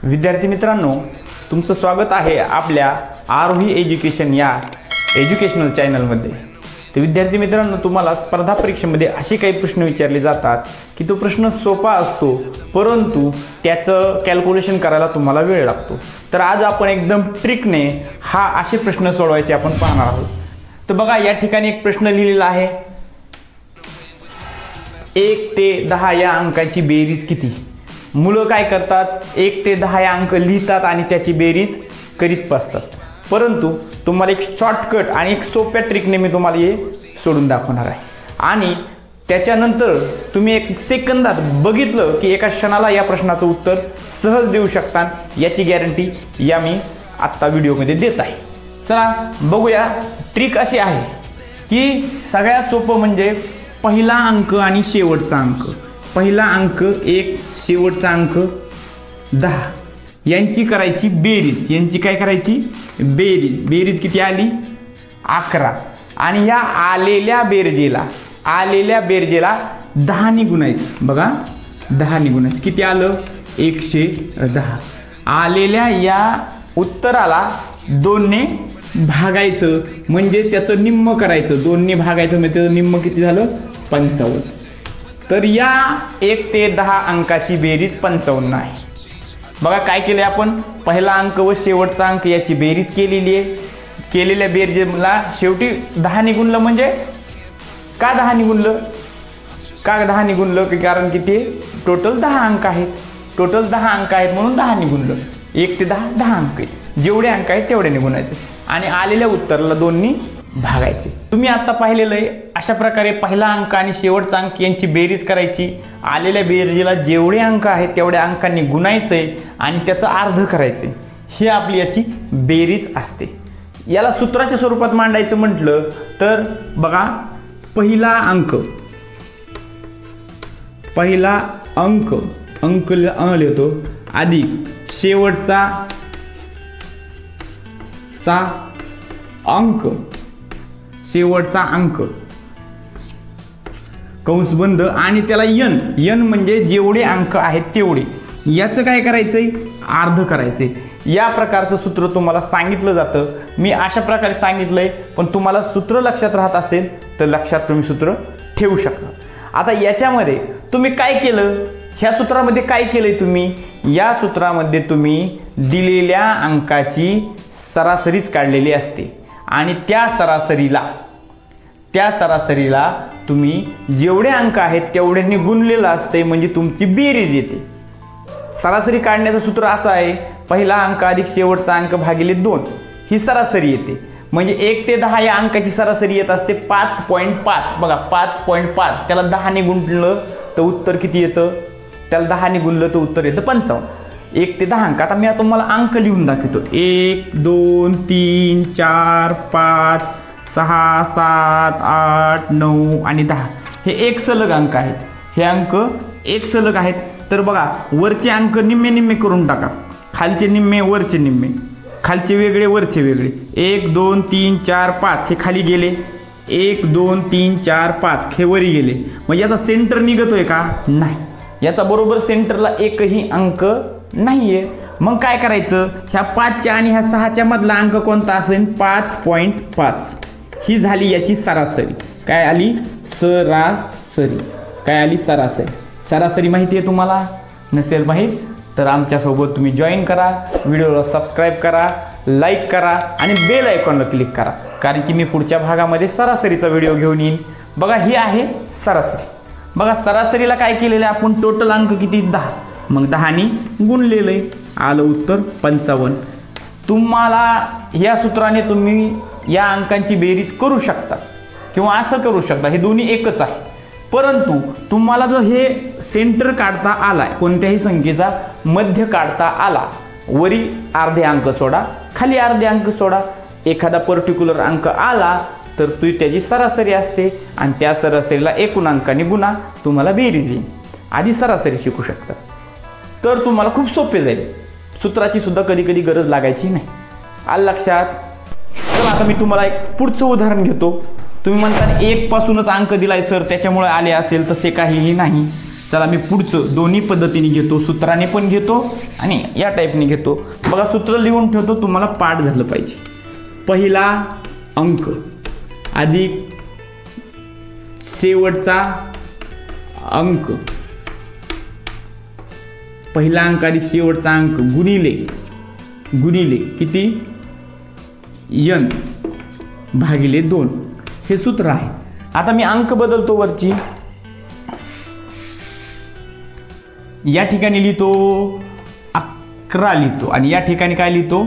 विद्यार्थी मित्रांनो, तुमचं स्वागत आहे आपल्या आरोही एज्युकेशन या एज्युकेशनल चॅनलमध्ये। तर विद्यार्थी मित्रांनो, तुम्हाला स्पर्धा परीक्षेमध्ये असे काही प्रश्न विचारले जातात की तो प्रश्न सोपा असतो, परंतु त्याचं कॅल्क्युलेशन करायला तुम्हाला वेळ लागतो। तर आज आपण एकदम ट्रिकने असे प्रश्न सोडवायचे आपण पाहणार आहोत। तर बघा, या ठिकाणी एक प्रश्न लिहिलेला आहे, 1 ते 10 या अंकाची बेरीज किती? मुलं काय करतात, 1 ते 10 या अंक लिहितात आणि त्याची बेरीज करीत बसतात। परंतु तुम्हाला एक शॉर्टकट आणि एक सोप्या ट्रिकने मी तुम्हाला हे सोडून दाखवणार आहे आणि त्याच्यानंतर तुम्ही एक सेकंदात बघितलं की एका क्षणाला या प्रश्नाचं उत्तर सहज देऊ शकता, याची गॅरंटी या मी आत्ता व्हिडिओमध्ये देत आहे। चला बघूया। ट्रिक अशी आहे की सगळ्यात सोपं म्हणजे पहिला अंक आणि शेवटचा अंक। पहिला अंक 1, शेवटचा अंक 10 यांची करायची बेरीज। यांची काय करायची? बेरीज। बेरीज किती आली? 11। आणि या आलेल्या बेरजेला 10 ने गुणायचं। बघा, 10 ने गुणायचं किती आलं? 110। आलेल्या या उत्तराला 2 ने भागायचं, म्हणजे त्याचं निम्म करायचं। 2 ने भागायचं म्हणजे त्याचं निम्म किती झालं? 55। तर या 1 ते 10 अंकाची बेरीज 55 आहे। बघा काय केलं आपण, पहिला अंक व शेवटचा अंक याची बेरीज केलेली आहे। केलेल्या बेरजेला शेवटी 10 ने गुणलं। म्हणजे का 10 ने गुणलं? कारण की ते टोटल 10 अंक आहेत। टोटल 10 अंक आहेत म्हणून 10 ने गुणलं। 1 ते 10 अंक आहेत, जेवढे अंक आहेत तेवढ्याने गुणायचे आणि आलेल्या उत्तराला 2 ने भागायचे। तुम्ही आता पाहिलेलं आहे, अशा प्रकारे पहिला अंक आणि शेवटचा अंक यांची बेरीज करायची। आलेल्या बेरजेला जेवढे अंक आहेत तेवढ्या अंकांनी गुणायचंय आणि त्याचं अर्ध करायचंय। हे आपली याची बेरीज असते। याला सूत्राच्या स्वरूपात मांडायचं म्हटलं तर बघा, पहिला अंक लिहितो अधिक शेवटचा अंक कंस बंद आणि त्याला n म्हणजे जेवढे अंक आहेत तेवढे, याचं काय करायचंय? अर्ध करायचंय। या प्रकारचं सूत्र तुम्हाला सांगितलं जातं। मी अशा प्रकारे सांगितलंय, पण तुम्हाला सूत्र लक्षात राहत असेल तर लक्षात तुम्ही सूत्र ठेवू शकता। आता याच्यामध्ये तुम्ही काय केलं? ह्या सूत्रामध्ये काय केलंय तुम्ही? या सूत्रामध्ये तुम्ही दिलेल्या अंकाची सरासरीच काढलेली असते आणि त्या सरासरीला तुम्ही जेवढे अंक आहेत तेवढ्यांनी गुणलेलं असते, म्हणजे तुमची बेरीज येते। सरासरी काढण्याचं सूत्र असं आहे, पहिला अंक अधिक शेवटचा अंक भागिले 2 ही सरासरी येते। म्हणजे 1 ते 10 या अंकाची सरासरी येत असते 5.5। बघा, 5.5 त्याला 10 ने गुणलं तर उत्तर किती येतं? त्याला 10 ने गुणलं तर उत्तर येतं 55। 1 ते 10 अंक। आता मी तुम्हाला अंक लिहून दाखवतो। 1, 2, 3, 4, 5, 6, 7, 8, 9 आणि 10 हे एक सलग अंक आहेत। हे अंक एक सलग आहेत। तर बघा, वरचे अंक निम्मे निम्मे करून टाका। खालचे निम्मे, वरचे निम्मे। खालचे वेगळे, वरचे वेगळे। 1, 2, 3, 4, 5 हे खाली गेले। 1, 2, 3, 4, 5 हे वरी गेले। मग याचा सेंटर निघतोय का? नाही। याचा बरोबर सेंटरला एकही अंक नाहीये। मग काय करायचं? ह्या 5च्या आणि ह्या 6च्या मधला अंक कोणता असेल? 5.5 ही झाली याची सरासरी। काय आली? सरासरी। काय आली? सरासरी। सरासरी माहिती आहे तुम्हाला? नसेल माहीत तर आमच्यासोबत तुम्ही जॉईन करा, व्हिडिओला सबस्क्राईब करा, लाईक करा आणि बेल आयकॉनला क्लिक करा, कारण की मी पुढच्या भागामध्ये सरासरीचा व्हिडिओ घेऊन येईन। बघा, ही आहे सरासरी। बघा, सरासरीला काय केलेलं आहे आपण? टोटल अंक किती? 10। मग 10 ने गुणलेलं आहे, आलं उत्तर 55। तुम्हाला या सूत्राने तुम्ही या अंकांची बेरीज करू शकता किंवा असं करू शकता, हे दोन्ही एकच आहे। परंतु तुम्हाला जर हे सेंटर काढता आलाय, कोणत्याही संख्येचा मध्य काढता आला, वरी अर्धे अंक सोडा, खाली अर्धे अंक सोडा, एखादा पर्टिक्युलर अंक आला तर त्याची सरासरी असते आणि त्या सरासरीला एकूण अंकाने गुणा, तुम्हाला बेरीज येईल। आधी सरासरी शिकू शकता तर तुम्हाला खूप सोपे जाईल। सूत्राची सुद्धा कधी कधी गरज लागायची नाही। आलं लक्षात? चला आता मी तुम्हाला एक पुढचं उदाहरण घेतो। तुम्ही म्हणता 1 पासूनच अंक दिलाय सर, त्याच्यामुळे आले असेल, तसे काहीही नाही। चला मी पुढचं दोन्ही पद्धतीने घेतो, सूत्राने पण घेतो आणि या टाईपने घेतो. बघा सूत्र लिहून ठेवतो, तुम्हाला पाठ झालं पाहिजे. पहिला अंक अधिक शेवटचा अंक, पहिला अंक अधिक शेवटचा अंक गुणिले किती n भागिले 2 हे सूत्र आहे. आता मी अंक बदलतो वरची, या ठिकाणी लिहितो 11 लिहितो आणि या ठिकाणी काय लिहितो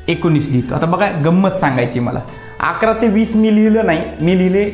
19 लिहितो. आता बघा गंमत सांगायची मला, 11 ते 20 मी लिहिलं नाही, मी लिहिले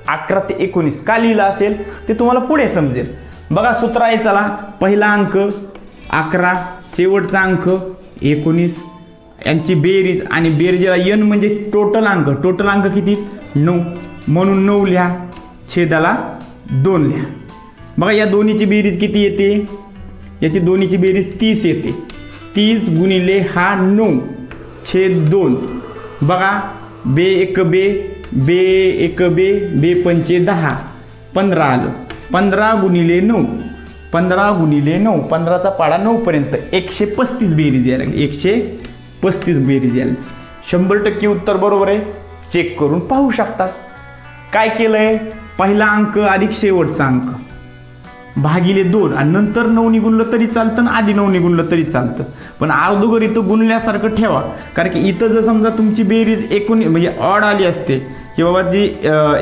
11 ते 19. का लिहिलं असेल ते तुम्हाला पुढे समजेल. बघा सूत्र आहे, चला पहिला अंक 11, शेवटचा अंक 19, यांची बेरीज आणि बेरजेला n म्हणजे टोटल अंक किती 9, म्हणून 9 लिहा, छेदाला 2 लिहा. बघा या दोन्हीची बेरीज किती येते, याची दोन्हीची बेरीज 30 येते. 30 गुणिले हा 9 छेद 2. बघा बे 1 बे 5 10, 15 आलं. 15 गुणिले 9, 15चा पाडा 9 पर्यंत 135 बेरीज यायला लागली. 135 बेरीज यायला. 100% उत्तर बरोबर आहे, चेक करून पाहू शकतात. काय केलंय, पहिला अंक अधिक शेवटचा अंक भागिले 2 आणि नंतर 9 ने गुणलं तरी चालतं आणि आधी 9 ने गुणलं तरी चालतं, पण अगोदर इथं गुणल्यासारखं ठेवा. कारण की इथं जर समजा तुमची बेरीज 19 म्हणजे ऑड आली असते किंवा बाबा जी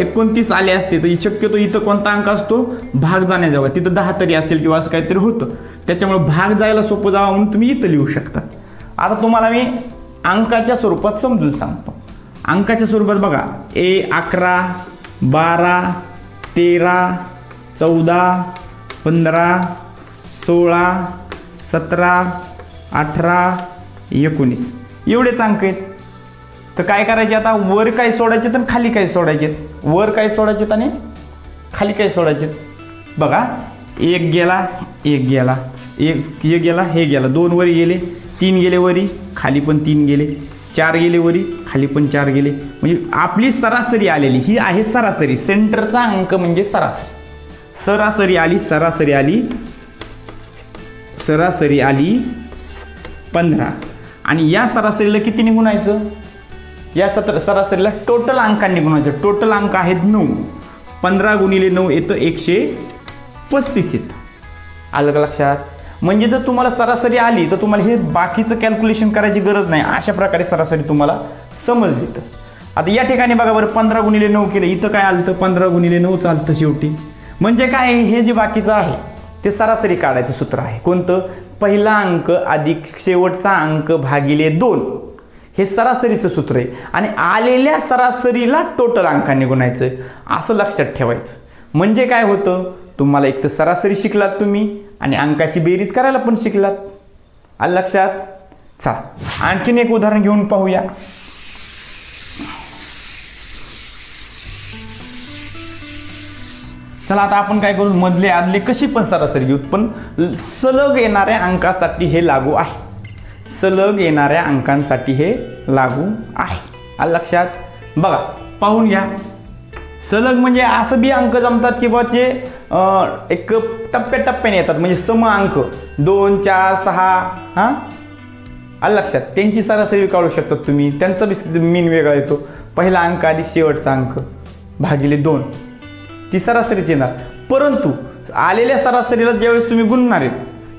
29 आले असते, तर शक्यतो इथं कोणता अंक असतो भाग जाण्याजवळ, तिथं 10 तरी असेल किंवा असं काहीतरी होतं, त्याच्यामुळे भाग जायला सोपं जावं म्हणून तुम्ही इथं लिहू शकता. आता तुम्हाला मी अंकाच्या स्वरूपात समजून सांगतो. अंकाच्या स्वरूपात बघा 11, 12, 13, 14, 15, 16, 17, 18, 19 एवढेच अंक आहेत. तर काय करायचे, आता वर काय सोडायचे आणि खाली काय सोडायचे, वर काय सोडायचे आणि खाली काय सोडायचे. बघा एक गेला, एक गेला, एक हे गेला, हे गेला, 2 वरी गेले, 3 गेले वरी, खाली पण 3 गेले, 4 गेले वरी, खाली पण 4 गेले. म्हणजे आपली सरासरी आलेली ही आहे सरासरी. सेंटरचा अंक म्हणजे सरासरी. सरासरी आली 15 आणि या सरासरीला किती गुणायचं, या सरासरीला टोटल अंकांनी गुणायचं. टोटल अंक आहेत 9, 15 गुणिले 9 येतं 135 येतं. आलं का लक्षात. म्हणजे जर तुम्हाला सरासरी आली तर तुम्हाला हे बाकीचं कॅल्क्युलेशन करायची गरज नाही, अशा प्रकारे सरासरी तुम्हाला समजली. तर आता या ठिकाणी बघा बरं 15 गुणिले 9 केलं, इथं काय आलं तर 15 गुणिले 9 चालतं शेवटी. म्हणजे काय, हे जे बाकीचं आहे ते सरासरी काढायचं सूत्र आहे. कोणतं, पहिला अंक अधिक शेवटचा अंक भागिले 2 हे सरासरीचं सूत्र आहे. आणि आलेल्या सरासरीला टोटल अंकांनी गुणायचं असं लक्षात ठेवायचं. म्हणजे काय होतं, तुम्हाला एक तर सरासरी शिकलात तुम्ही आणि अंकाची बेरीज करायला पण शिकलात. आलं लक्षात. चला आणखीन एक उदाहरण घेऊन पाहूया. चला आता आपण काय करू, मधले आदले कशी पण सरासरी घेऊ, पण सलग येणाऱ्या अंकासाठी हे लागू आहे. सलग येणाऱ्या अंकांसाठी हे लागू आहे. आलं लक्षात. बघा पाहून घ्या. सलग म्हणजे असं बी अंक जमतात की बा जे एक टप्प्याटप्प्याने येतात, म्हणजे सम अंक 2, 4, 6. हां आलं लक्षात. त्यांची सरासरी काढू शकतात तुम्ही, त्यांचा बी मीन वेगळा येतो. पहिला अंक अधिक शेवटचा अंक भागिले 2 ती सरासरीच येणार. परंतु आलेल्या सरासरीला ज्यावेळेस तुम्ही गुणणार आहेत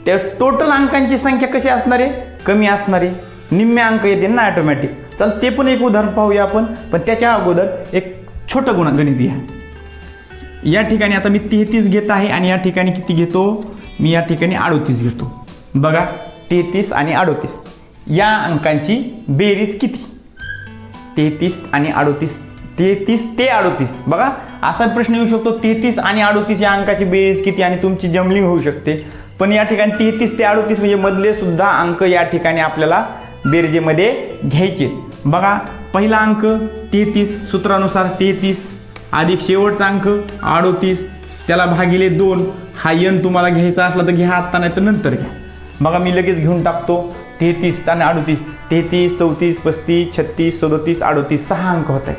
त्यावेळेस टोटल अंकांची संख्या कशी असणार आहे, कमी असणार आहे. निम्मे अंक येते ना ऑटोमॅटिक. चल ते पण एक उदाहरण पाहूया आपण, पण त्याच्या अगोदर एक छोटं गणित घ्या. या ठिकाणी आता मी 33 घेत आहे आणि या ठिकाणी किती घेतो मी, या ठिकाणी 38 घेतो. बघा 33 आणि 38 या अंकांची बेरीज किती, 33 आणि 38. 33 ते 38. बघा असा प्रश्न येऊ शकतो, 33 आणि 38 या अंकाची बेरीज किती, आणि तुमची जमलिंग होऊ शकते. पण या ठिकाणी 33 ते 38 म्हणजे मधले सुद्धा अंक या ठिकाणी आपल्याला बेरजेमध्ये घ्यायचे. बघा पहिला अंक 33, सूत्रानुसार 33 अधिक शेवटचा अंक 38, त्याला भागिले 2. हा n तुम्हाला घ्यायचा असला तर घ्या, आत्ता नाही तर नंतर घ्या. बघा मी लगेच घेऊन टाकतो. 33 आणि 38, 33, 34, 35, 36, 37, 38 6 अंक होत आहेत.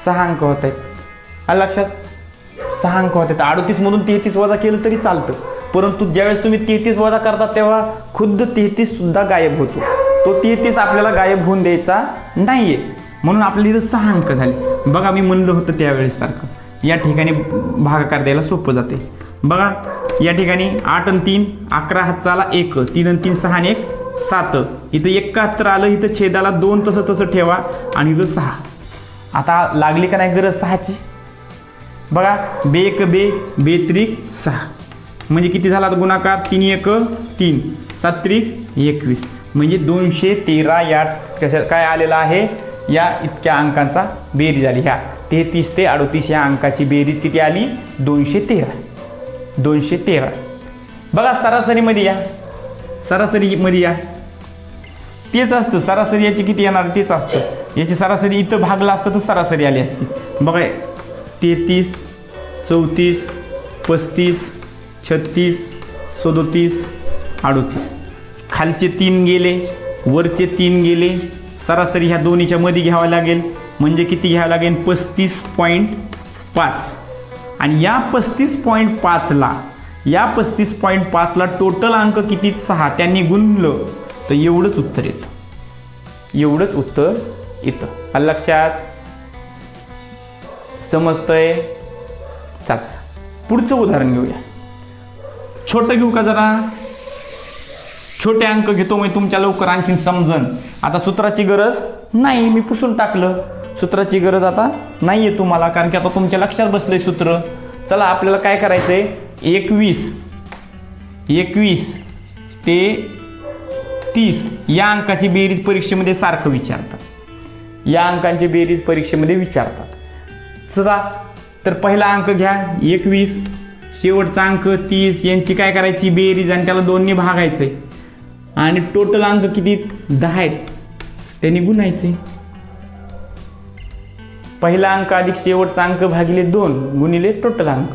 6 अंक होत आहेत. आलं लक्षात. 6 अंक होते. 38 मधून 33 वजा केलं तरी चालतं, परंतु ज्यावेळेस तुम्ही 33 वजा करता तेव्हा खुद्द 33 सुद्धा गायब होतो. तो 33 आपल्याला गायब होऊन द्यायचा नाहीये, म्हणून आपल्याला इथं 6 अंक झाले. बघा मी म्हणलं होतं त्यावेळेस सारखं या ठिकाणी भागाकार द्यायला सोपं जाते. बघा या ठिकाणी 8 आणि 3 11 हातचा आला 1, 3 आणि 3 6 आणि 1 7, इथं 71 आलं, इथं छेदाला 2 तसं ठेवा आणि इथं 6. आता लागली का नाही गरज 6ची? बघा बे 1 बे, बे त्रिक 6, म्हणजे किती झाला गुणाकार? 3 1 3, 7 त्रिक 21, म्हणजे 213 या काय आलेला आहे, या इतक्या अंकांचा बेरीज आली. ह्या 33 ते 38 या अंकाची बेरीज किती आली? 213. बघा सरासरीमध्ये या, सरासरीमध्ये या, तेच असतं सरासरी. याची किती येणार? तेच असतं. याची सरासरी इथं भागला असतं तर सरासरी आली असती. बघा 33 34 35 36 37 38, खालचे 3 गेले, वरचे 3 गेले, सरासरी ह्या दोन्हीच्या मध्ये घ्यावं लागेल, म्हणजे किती घ्यावं लागेल? 35.5. आणि या 35.5ला या 35.5ला टोटल अंक किती? 6. त्यांनी गुणलं तर एवढंच उत्तर येतं, एवढंच उत्तर येतं. आलं लक्षात? समजतंय? चल पुढचं उदाहरण घेऊया. छोटं घेऊ का जरा? छोटे अंक घेतो म्हणजे तुमच्या लवकर आणखीन समजन. आता सूत्राची गरज नाही, मी पुसून टाकलं. सूत्राची गरज आता नाही आहे तुम्हाला, कारण की आता तुमच्या लक्षात बसलंय सूत्र. चला आपल्याला काय करायचंय? 21 ते 30 या अंकाची बेरीज परीक्षेमध्ये सारखं विचारतात. या अंकांची बेरीज परीक्षेमध्ये विचारतात. चला तर पहिला अंक घ्या 21, शेवटचा अंक 30, यांची काय करायची? बेरीज, आणि त्याला 2 ने भागायचंय. आणि टोटल अंक किती? 10 आहेत, त्यांनी गुणायचे. पहिला अंक अधिक शेवटचा अंक भागिले 2 गुणिले टोटल अंक.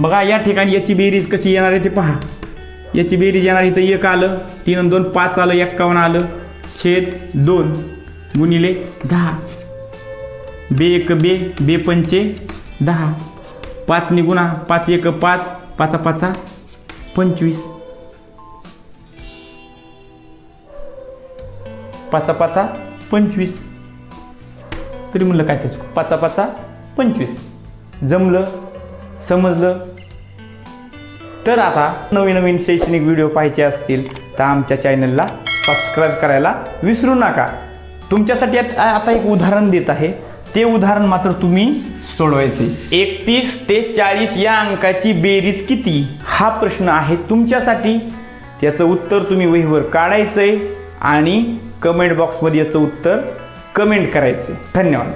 बघा या ठिकाणी याची बेरीज कशी येणार आहे ते पहा. याची बेरीज येणार इथं 1 आलं, 3 आणि 2 5 आलं, 51 आलं, छेद 2 गुणिले 10. बे 1 बे, बे 5 10, 5 ने गुणा, 5 1 5, 5 5 25, 5 5 25. तरी म्हणलं काय त्याचं? 5 5 25. जमलं? समजलं? तर आता नवीन शैक्षणिक व्हिडिओ पाहायचे असतील तर आमच्या चॅनलला सबस्क्राईब करायला विसरू नका. तुमच्यासाठी आता एक उदाहरण देत आहे, ते उदाहरण मात्र तुम्ही सोडवायचे. 31 ते 40 या अंकाची बेरीज किती? हा प्रश्न आहे तुमच्यासाठी. त्याचं उत्तर तुम्ही वहीवर काढायचंय आणि कमेंट बॉक्समध्ये याचं उत्तर कमेंट करायचं. धन्यवाद.